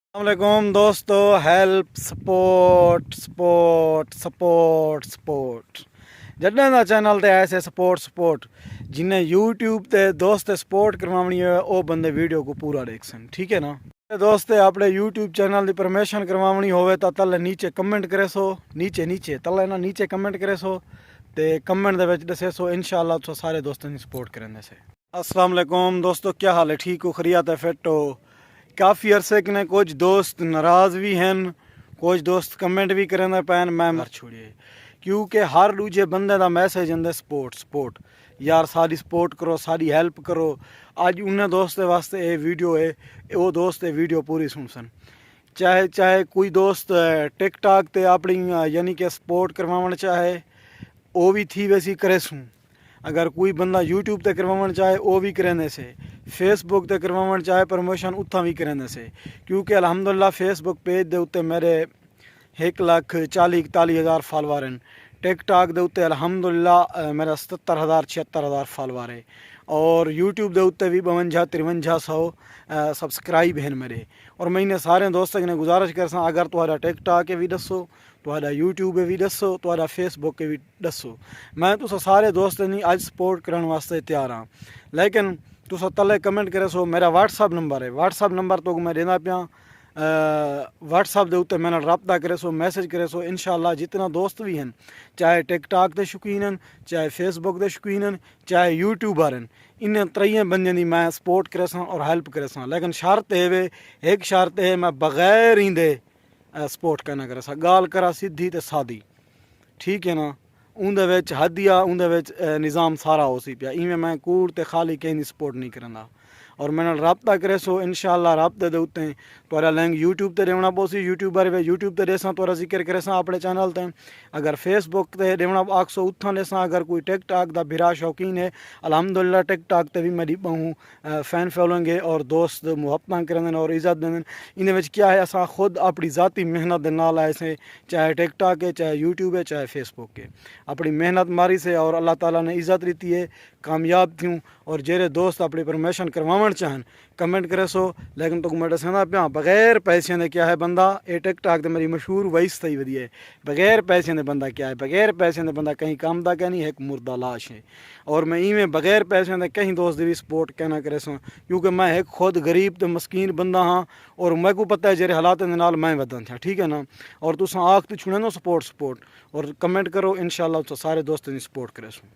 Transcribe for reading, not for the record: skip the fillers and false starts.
अस्सलामुअलैकुम दोस्तों। Help support support support support Jeddah दा चैनल ते ऐसे सपोर्ट जिन्हें यूट्यूब ते दोस्त सपोर्ट करवानी है वो बंदे वीडियो को पूरा देख सन। ठीक है ना दोस्त, अपने यूट्यूब चैनल की परमिशन करवानी होवे तो तले नीचे कमेंट करे सो। नीचे नीचे तले ना नीचे कमेंट करे सो ते कमेंट दे विच दसे सो। इंशाल्लाह तो सारे दोस्तों की सपोर्ट करेंगे से। अस्सलाम वालेकुम दोस्तों, क्या हाल है? ठीक हो? खरियात है? फिट हो? काफ़ी अरसे के ने कुछ दोस्त नाराज़ भी हैं, कुछ दोस्त कमेंट भी करें पैन मैं मर छोड़िए, क्योंकि हर दूजे बंदे का मैसेज आंदा सपोर्ट सपोर्ट यार, सारी सपोर्ट करो, सारी हेल्प करो। अज उन्हें दोस्तें वास्ते ये वीडियो है, वो दोस्त ये वीडियो पूरी सुन सन। चाहे चाहे कोई दोस्त टिकटॉक ते अपनी यानी कि सपोर्ट करवाना चाहे वो भी थी वैसी करे सूँ। अगर कोई बंदा यूट्यूब ते करवाना चाहे वो भी करेंदे से, फेसबुक ते करवाना चाहे प्रमोशन उत्था भी करेंदे से। क्योंकि अल्हम्दुलिल्लाह फेसबुक पेज दे उत्ते मेरे 1,40,41,000 फॉलोवर हैं। टिकटॉक दे उत्ते अल्हम्दुलिल्लाह मेरा 77,000 76,000 फॉलोवर है। और यूट्यूब दे उत्ते भी 52-5300 सबसक्राइब हैं मेरे। और मैं इन्हें सारे दोस्तों ने गुजारिश कर सा, अगर तुहारा टिकटॉक भी दसो, तुहारा यूट्यूब भी दसो, तुहारा फेसबुक भी दसो, मैं तुस सारे दोस्तों की अज सपोर्ट करने वास्ते तैयार हाँ। लेकिन तुस तले कमेंट करे सो। मेरा व्हाट्सअप नंबर है, व्हाट्सअप नंबर तो मैं देना पिया। व्हाट्सअप के उत्ते मैंने रबता करे सो, मैसेज करे सो। इंशाल्लाह जितना दोस्त भी हैं, चाहे टिकटॉक के शौकीन हैं, चाहे फेसबुक के शौकीन हैं, चाहे यूट्यूबर हैं, इन त्रैयें बंदे की मैं सपोर्ट करे सा और हेल्प करे सा। लेकिन शर्त है वे, एक शर्त है, मैं बगैर इंदे सपोर्ट करना करे सा। गाल करा सीधी ते सादी, ठीक है ना। उंदे विच हदिया, उंदे विच निज़ाम सारा हो सी पिया। इवें मैं कूड़ ते खाली कहीं सपोर्ट नहीं करना। और मैंने रबता करे सो। इंशाल्लाह रबते दे उत्ते तुरा लिंक यूट्यूब ते देवना पोसी। यूट्यूबर वे यूट्यूब ते देसा तुरा जिक्र करे सा अपने चैनल ते। अगर फेसबुक ते देवना आखसो उत्थां देसा। अगर कोई टिकटॉक दा बिरा शौकीन है, अल्हम्दुलिल्लाह टिकटॉक ते भी मेरी बहु फैन फॉलोइंग है और दोस्त मुहब्बत करें और इज्जत दें। इन क्या है, असा खुद अपनी ज़ाती मेहनत के नाल आए से, चाहे टिकटॉक है, चाहे यूट्यूब है, चाहे फेसबुक है। अपनी मेहनत मारी से और अल्लाह ताला ने इज़्ज़त दी है, कामयाब थी। और जेरे दोस्त अपनी परमिशन करवावन चाहन कमेंट करे सो। लेकिन तो मैं दसा पिया, बगैर पैसे ने क्या है बंदा, ये टिकटॉक तो मेरी मशहूर वॉइस थी वधी है। बगैर पैसे ने बंदा क्या है, बगैर पैसे ने बंदा कहीं काम का क्या नहीं, एक मुर्दा लाश है। और मैं इवें बगैर पैसे ने कहीं दोस्त भी सपोर्ट कहना करे सो, क्योंकि मैं एक खुद गरीब तो मस्कीन बंदा हाँ। और मैं को पता है जेरे हालात के नाल मैं वधन था, ठीक है ना। और तुस आख तो छुड़े नो सपोर्ट और कमेंट करो। इंशाल्लाह तो सारे दोस्तों की सपोर्ट करे सो।